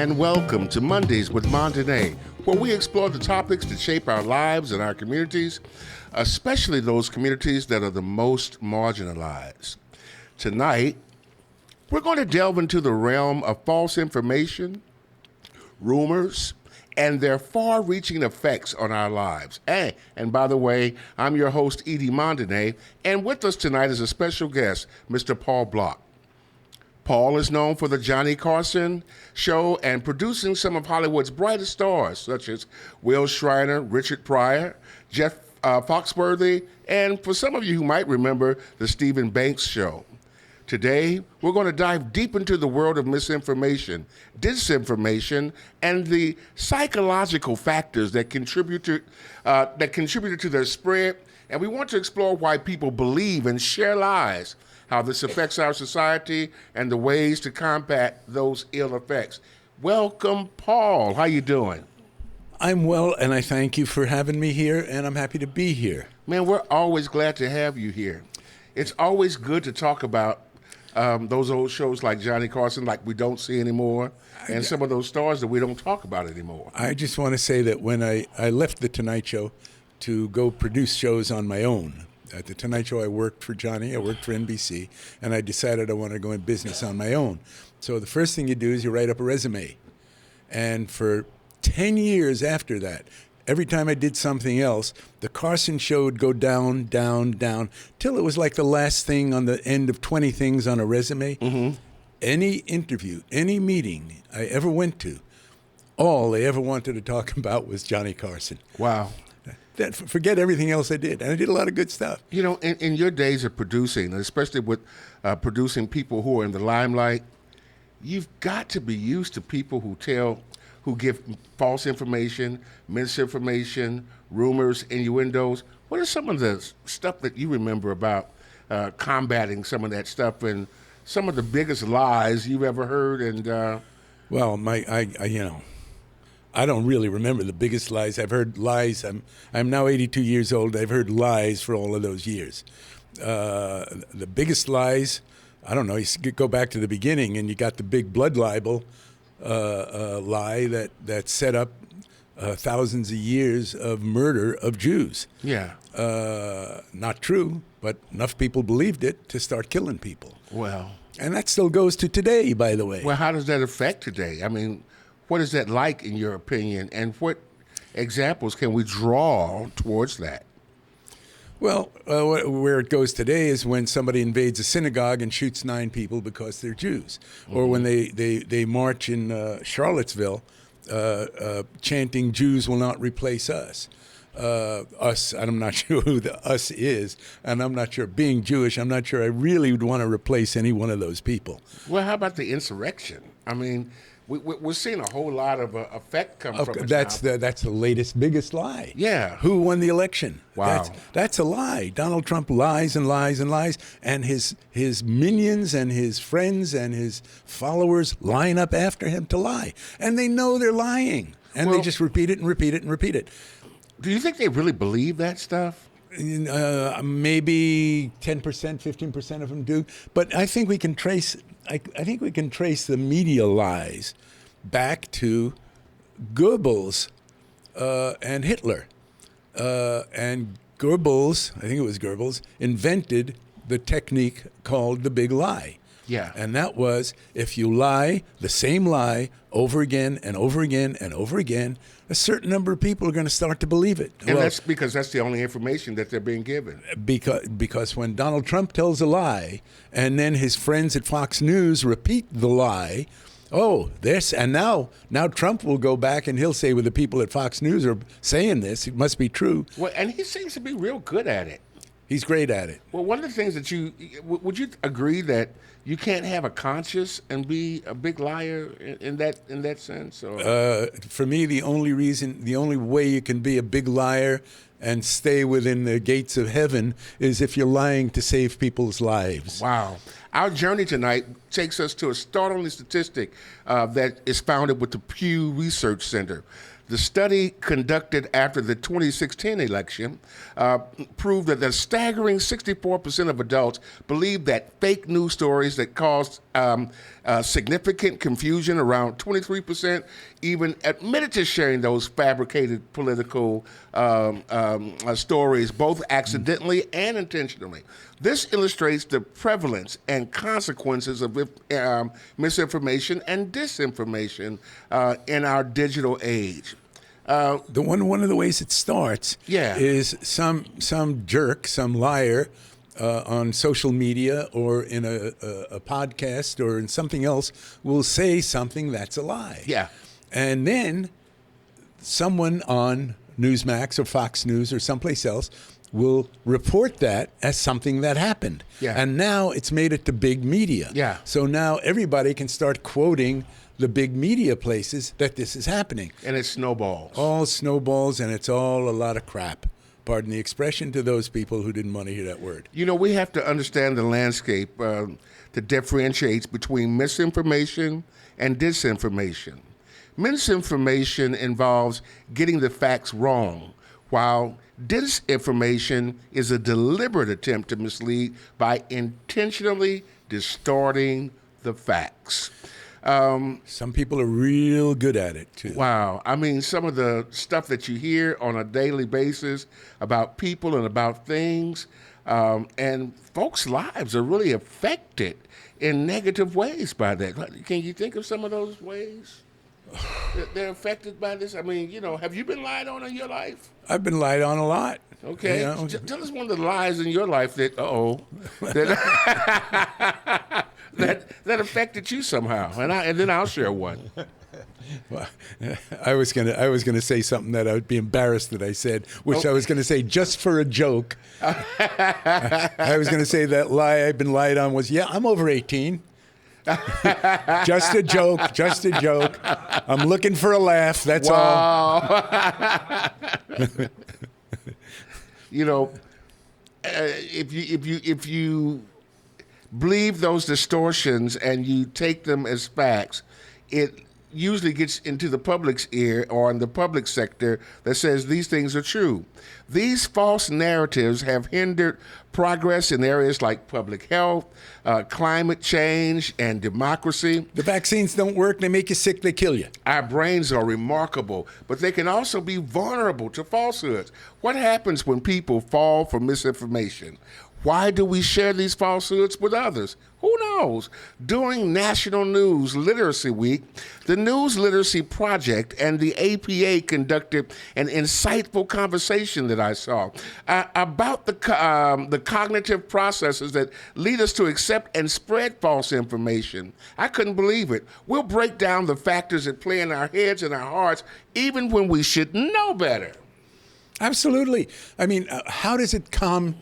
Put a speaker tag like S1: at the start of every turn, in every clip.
S1: and welcome to Mondays with Montanay, where we explore the topics that shape our lives and our communities, especially those communities that are the most marginalized. Tonight, we're going to delve into the realm of false information, rumors, and their far-reaching effects on our lives. And by the way, I'm your host, Edie Montanay, and with us tonight is a special guest, Mr. Paul Block. Paul is known for the Johnny Carson Show and producing some of Hollywood's brightest stars, such as Will Shriner, Richard Pryor, Jeff Foxworthy, and for some of you who might remember, the Stephen Banks Show. Today, we're going to dive deep into the world of misinformation, disinformation, and the psychological factors that contributed to their spread. And we want to explore why people believe and share lies, how this affects our society, and the ways to combat those ill effects. Welcome, Paul. How you doing?
S2: I'm well, and I thank you for having me here, and I'm happy to be here.
S1: Man, we're always glad to have you here. It's always good to talk about those old shows like Johnny Carson, like we don't see anymore, and some of those stars that we don't talk about anymore.
S2: I just want to say that when I left The Tonight Show to go produce shows on my own, at The Tonight Show I worked for Johnny, I worked for NBC, and I decided I wanted to go in business on my own. So the first thing you do is you write up a resume. And for 10 years after that, every time I did something else, the Carson Show would go down, down, down, till it was like the last thing on the end of 20 things on a resume. Mm-hmm. Any interview, any meeting I ever went to, all they ever wanted to talk about was Johnny Carson.
S1: Wow.
S2: Forget everything else I did. And I did a lot of good stuff.
S1: You know, in your days of producing, especially with producing people who are in the limelight, you've got to be used to people who give false information, misinformation, rumors, innuendos. What are some of the stuff that you remember about combating some of that stuff and some of the biggest lies you've ever heard? And
S2: well, I don't really remember the biggest lies. I've heard lies. I'm now 82 years old. I've heard lies for all of those years. The biggest lies, I don't know. You go back to the beginning, and you got the big blood libel lie that set up thousands of years of murder of Jews.
S1: Yeah.
S2: Not true, but enough people believed it to start killing people.
S1: Well.
S2: And that still goes to today, by the way.
S1: Well, how does that affect today? I mean, what is that like in your opinion, and what examples can we draw towards that?
S2: Well, where it goes today is when somebody invades a synagogue and shoots 9 people because they're Jews. Mm-hmm. Or when they march in Charlottesville chanting, "Jews will not replace us." Us, and I'm not sure who the us is, and I'm not sure, being Jewish, I'm not sure I really would want to replace any one of those people.
S1: Well, how about the insurrection? I mean, we're seeing a whole lot of effect come from it.
S2: That's the latest, biggest lie.
S1: Yeah.
S2: Who won the election?
S1: Wow.
S2: That's a lie. Donald Trump lies and lies and lies, and his minions and his friends and his followers line up after him to lie. And they know they're lying, and they just repeat it and repeat it and repeat it.
S1: Do you think they really believe that stuff?
S2: Maybe 10%, 15% of them do. But I think we can trace. I think we can trace the media lies back to Goebbels and Hitler. And Goebbels, I think it was Goebbels, invented the technique called the big lie.
S1: Yeah.
S2: And that was, if you lie, the same lie, over again and over again and over again, a certain number of people are going to start to believe it.
S1: And that's because that's the only information that they're being given.
S2: Because when Donald Trump tells a lie, and then his friends at Fox News repeat the lie, and now Trump will go back and he'll say, well, the people at Fox News are saying this, it must be true.
S1: Well, and he seems to be real good at it.
S2: He's great at it.
S1: Well, one of the things that would you agree that you can't have a conscience and be a big liar in that sense? Or?
S2: For me, the only way you can be a big liar and stay within the gates of heaven is if you're lying to save people's lives.
S1: Wow. Our journey tonight takes us to a startling statistic that is founded with the Pew Research Center. The study conducted after the 2016 election proved that a staggering 64% of adults believe that fake news stories that caused significant confusion, around 23% even admitted to sharing those fabricated political stories, both accidentally and intentionally. This illustrates the prevalence and consequences of misinformation and disinformation in our digital age.
S2: One of the ways it starts is some jerk, some liar on social media or in a podcast or in something else will say something that's a lie.
S1: Yeah.
S2: And then someone on Newsmax or Fox News or someplace else will report that as something that happened.
S1: Yeah.
S2: And now it's made it to big media.
S1: Yeah.
S2: So now everybody can start quoting the big media places that this is happening.
S1: And it snowballs.
S2: All snowballs, and it's all a lot of crap. Pardon the expression to those people who didn't want to hear that word.
S1: You know, we have to understand the landscape that differentiates between misinformation and disinformation. Misinformation involves getting the facts wrong, while disinformation is a deliberate attempt to mislead by intentionally distorting the facts.
S2: Some people are real good at it, too.
S1: Wow. I mean, some of the stuff that you hear on a daily basis about people and about things, and folks' lives are really affected in negative ways by that. Can you think of some of those ways that they're affected by this? I mean, you know, have you been lied on in your life?
S2: I've been lied on a lot.
S1: Okay.
S2: You know?
S1: Tell us one of the lies in your life that, that affected you somehow, and then I'll share one.
S2: Well, I was gonna say something that I would be embarrassed that I said, which I was gonna say just for a joke. I was gonna say that lie I've been lied on was, I'm over 18. Just a joke, just a joke. I'm looking for a laugh. That's all.
S1: You know, if you believe those distortions and you take them as facts, it usually gets into the public's ear or in the public sector that says these things are true. These false narratives have hindered progress in areas like public health, climate change, and democracy.
S2: The vaccines don't work. They make you sick. They kill you.
S1: Our brains are remarkable, but they can also be vulnerable to falsehoods. What happens when people fall for misinformation? Why do we share these falsehoods with others? Who knows? During National News Literacy Week, the News Literacy Project and the APA conducted an insightful conversation that I saw about the cognitive processes that lead us to accept and spread false information. I couldn't believe it. We'll break down the factors that play in our heads and our hearts, even when we should know better.
S2: Absolutely. I mean, how does it come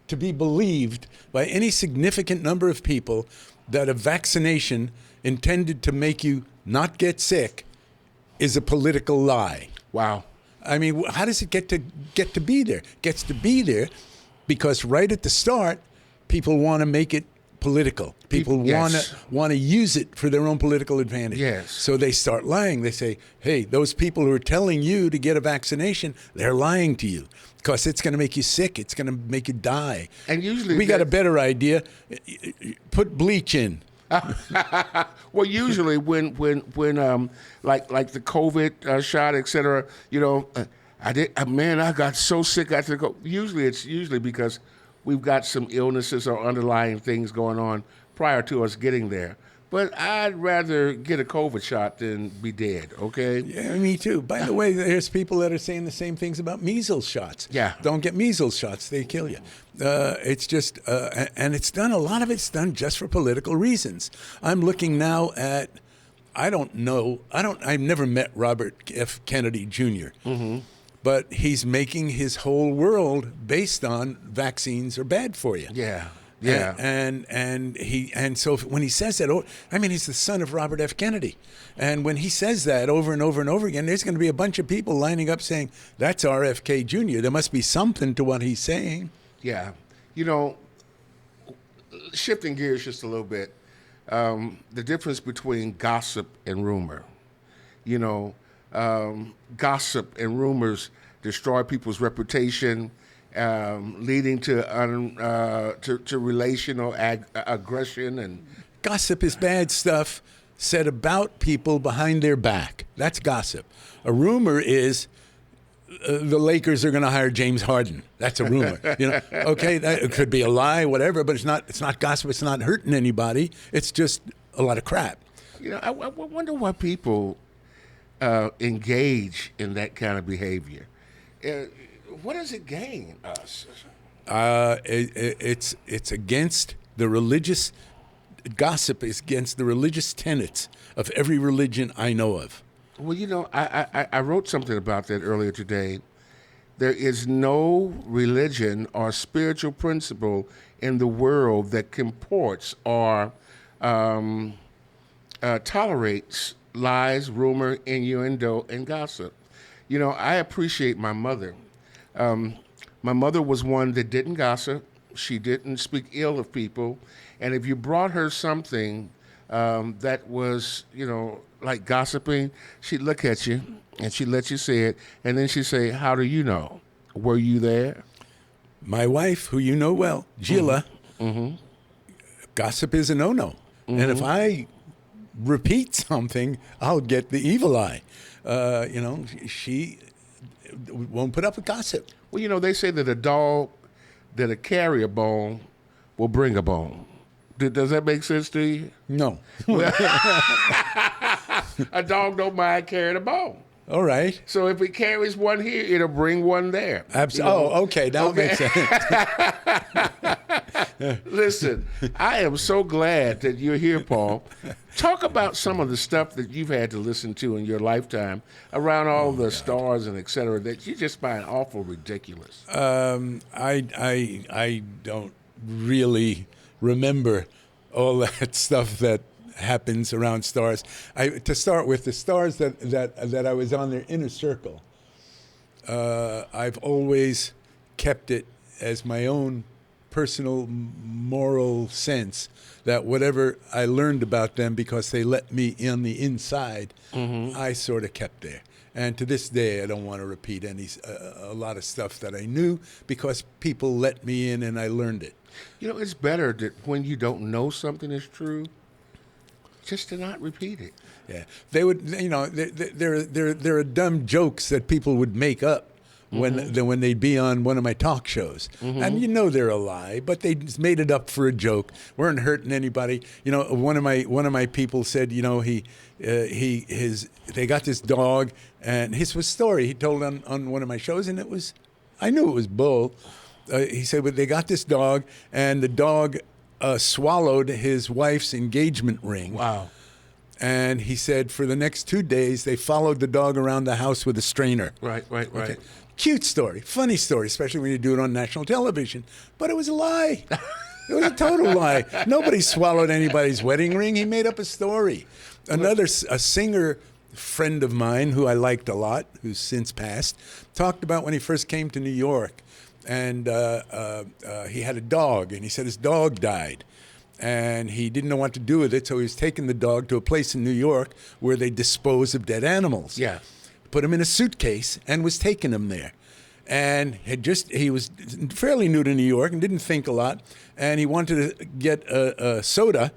S2: to be believed by any significant number of people that a vaccination intended to make you not get sick is a political lie?
S1: Wow.
S2: I mean, how does it get to be there? It gets to be there because right at the start, people want to make it political. People want to use it for their own political advantage.
S1: Yes.
S2: So they start lying. They say, hey, those people who are telling you to get a vaccination, they're lying to you because it's going to make you sick. It's going to make you die.
S1: And usually
S2: we got a better idea. Put bleach in.
S1: Well, usually when like the COVID shot, et cetera, you know, I got so sick after the COVID. Usually because we've got some illnesses or underlying things going on prior to us getting there. But I'd rather get a COVID shot than be dead, okay?
S2: Yeah, me too. By the way, there's people that are saying the same things about measles shots.
S1: Yeah.
S2: Don't get measles shots, they kill you. It's just, and it's done, a lot of it's done just for political reasons. I'm looking now at, I've never met Robert F. Kennedy Jr., but he's making his whole world based on vaccines are bad for you.
S1: Yeah. Yeah.
S2: And so when he says that, I mean, he's the son of Robert F. Kennedy. And when he says that over and over and over again, there's going to be a bunch of people lining up saying, that's RFK Jr. There must be something to what he's saying.
S1: Yeah. You know, shifting gears just a little bit, the difference between gossip and rumor. You know, gossip and rumors destroy people's reputation, leading to relational aggression and.
S2: Gossip is bad stuff said about people behind their back. That's gossip. A rumor is the Lakers are going to hire James Harden. That's a rumor. Okay, that, it could be a lie, whatever, but it's not gossip. It's not hurting anybody. It's just a lot of crap.
S1: I wonder why people engage in that kind of behavior. What does it gain us?
S2: It's against the religious. Gossip is against the religious tenets of every religion I know of.
S1: Well, I wrote something about that earlier today. There is no religion or spiritual principle in the world that comports or tolerates lies, rumor, innuendo, and gossip. I appreciate my mother. My mother was one that didn't gossip. She didn't speak ill of people. And if you brought her something that was, like gossiping, she'd look at you and she'd let you say it. And then she'd say, "How do you know? Were you there?"
S2: My wife, who you know well, Gila, gossip is a no-no. And if I repeat something, I'll get the evil eye. She won't put up with gossip.
S1: Well, they say that a dog that'll carry a bone will bring a bone. Does that make sense to you?
S2: No.
S1: A dog don't mind carrying a bone.
S2: All right.
S1: So if it carries one here, it'll bring one there.
S2: Absolutely. Oh, okay. That makes sense.
S1: Listen, I am so glad that you're here, Paul. Talk about some of the stuff that you've had to listen to in your lifetime around all the stars and et cetera that you just find awful ridiculous.
S2: I don't really remember all that stuff that happens around stars. To start with, the stars that I was on their inner circle, I've always kept it as my own personal moral sense that whatever I learned about them, because they let me in the inside, I sort of kept there. And to this day, I don't want to repeat a lot of stuff that I knew because people let me in and I learned it.
S1: It's better that when you don't know something is true, just to not repeat it.
S2: Yeah, they would. There are dumb jokes that people would make up when they'd be on one of my talk shows, and they're a lie, but they just made it up for a joke. Weren't hurting anybody. One of my people said, they got this dog, and his was story he told on one of my shows, and I knew it was bull. He said, but they got this dog, and the dog swallowed his wife's engagement ring.
S1: Wow.
S2: And he said for the next 2 days, they followed the dog around the house with a strainer.
S1: Right. Okay.
S2: Cute story, funny story, especially when you do it on national television. But it was a lie. It was a total lie. Nobody swallowed anybody's wedding ring. He made up a story. A singer friend of mine who I liked a lot, who's since passed, talked about when he first came to New York. And he had a dog, and he said his dog died. And he didn't know what to do with it, so he was taking the dog to a place in New York where they dispose of dead animals.
S1: Yeah.
S2: Put him in a suitcase and was taking him there. And he was fairly new to New York and didn't think a lot. And he wanted to get a soda,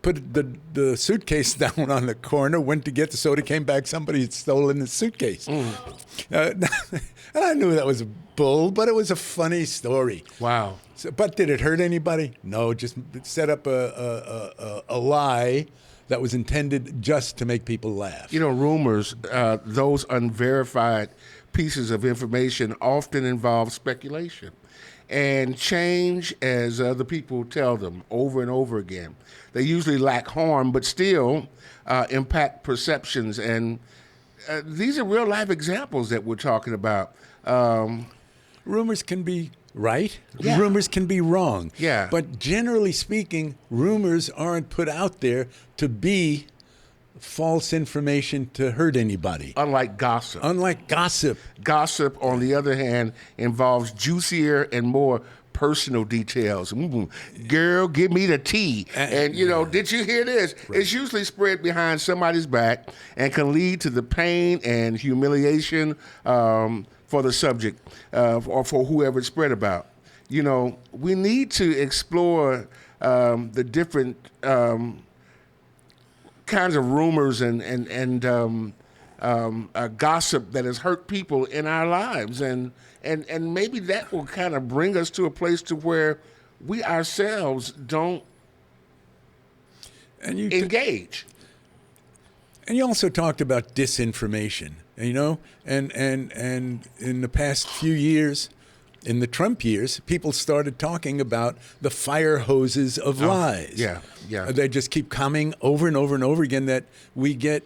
S2: put the suitcase down on the corner, went to get the soda, came back, somebody had stolen the suitcase. And I knew that was a bull, but it was a funny story.
S1: Wow.
S2: But did it hurt anybody? No, just set up a lie that was intended just to make people laugh.
S1: Rumors, those unverified pieces of information often involve speculation and change as other people tell them over and over again. They usually lack harm, but still impact perceptions. And these are real life examples that we're talking about.
S2: Rumors can be right.
S1: Yeah.
S2: Rumors can be wrong.
S1: Yeah.
S2: But generally speaking, rumors aren't put out there to be false information to hurt anybody.
S1: Unlike gossip.
S2: Gossip,
S1: on the other hand, involves juicier and more personal details. Girl, give me the tea. And, did you hear this? Right. It's usually spread behind somebody's back and can lead to the pain and humiliation for the subject or for whoever it's spread about. We need to explore the different kinds of rumors and gossip that has hurt people in our lives, and maybe that will kind of bring us to a place to where we ourselves don't engage.
S2: And you also talked about disinformation, and in the past few years, in the Trump years, people started talking about the fire hoses of lies.
S1: Yeah.
S2: They just keep coming over and over and over again. That we get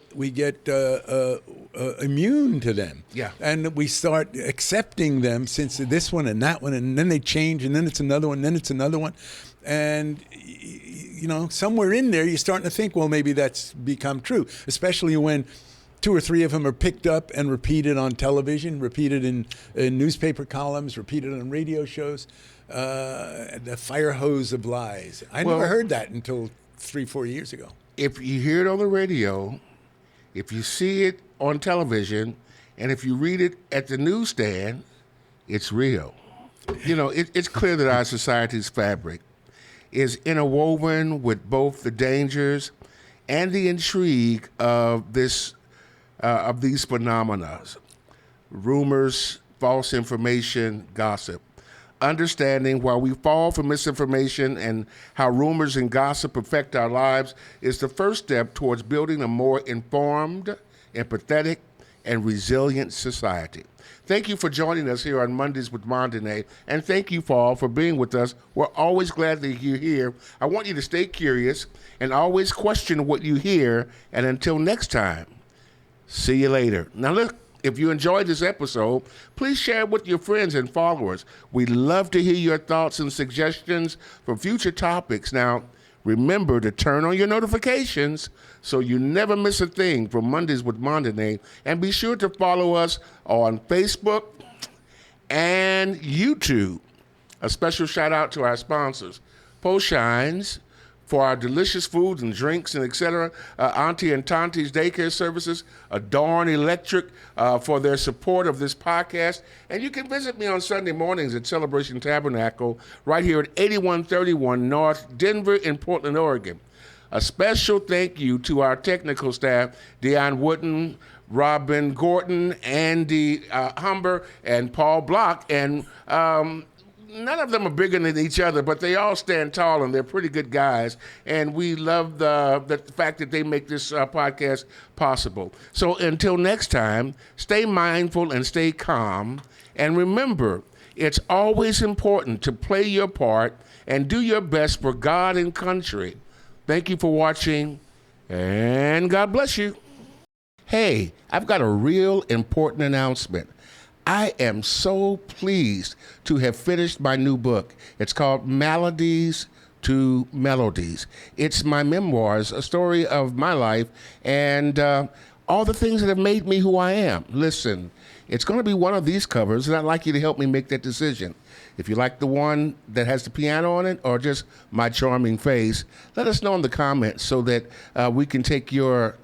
S2: immune to them.
S1: Yeah.
S2: And we start accepting them, since this one and that one, and then they change, and then it's another one, then it's another one, and somewhere in there you're starting to think, well, maybe that's become true, especially when 2 or 3 of them are picked up and repeated on television, repeated in newspaper columns, repeated on radio shows. The fire hose of lies. I never heard that until 3-4 years ago. If
S1: you hear it on the radio, if you see it on television, and if you read it at the newsstand, it's real. It's clear that our society's fabric is interwoven with both the dangers and the intrigue of these phenomena: rumors, false information, gossip. Understanding why we fall for misinformation and how rumors and gossip affect our lives is the first step towards building a more informed, empathetic, and resilient society. Thank you for joining us here on Mondays with Mondene, and thank you, Paul, for being with us. We're always glad that you're here. I want you to stay curious and always question what you hear, and until next time, see you later. Now, look, if you enjoyed this episode, please share it with your friends and followers. We'd love to hear your thoughts and suggestions for future topics. Now, remember to turn on your notifications so you never miss a thing from Mondays with Mondene. And be sure to follow us on Facebook and YouTube. A special shout out to our sponsors, Post Shines, for our delicious foods and drinks and etc. Auntie and Tanti's Daycare Services, Adorn Electric for their support of this podcast. And you can visit me on Sunday mornings at Celebration Tabernacle right here at 8131 North Denver in Portland, Oregon. A special thank you to our technical staff, Deion Wooden, Robin Gorton, Andy Humber, and Paul Block. And none of them are bigger than each other, but they all stand tall, and they're pretty good guys. And we love the fact that they make this podcast possible. So until next time, stay mindful and stay calm. And remember, it's always important to play your part and do your best for God and country. Thank you for watching, and God bless you. Hey, I've got a real important announcement. I am so pleased to have finished my new book. It's called Maladies to Melodies. It's my memoirs, a story of my life and all the things that have made me who I am. Listen, it's going to be one of these covers, and I'd like you to help me make that decision. If you like the one that has the piano on it or just my charming face, let us know in the comments so that we can take your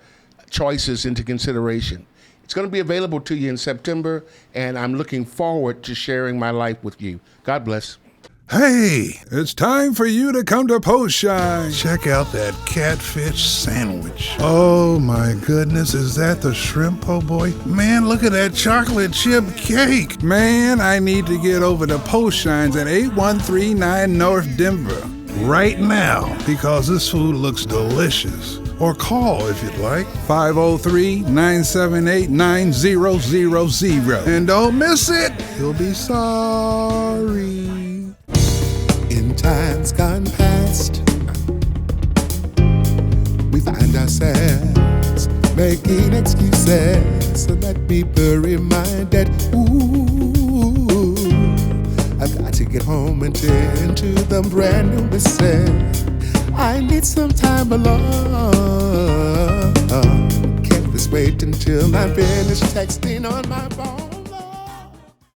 S1: choices into consideration. It's going to be available to you in September, and I'm looking forward to sharing my life with you. God bless.
S3: Hey, it's time for you to come to Post Shine. Check out that catfish sandwich. Oh my goodness, is that the shrimp po' boy? Man, look at that chocolate chip cake. Man, I need to get over to Post Shines at 8139 North Denver right now because this food looks delicious. Or call if you'd like, 503-978-9000. And don't miss it, you'll be sorry. In times gone past, we find ourselves making excuses so that people remind that, ooh, I've got to get home and tend to the brand new missus. I need some time alone. Can't just wait until I finish texting on my phone.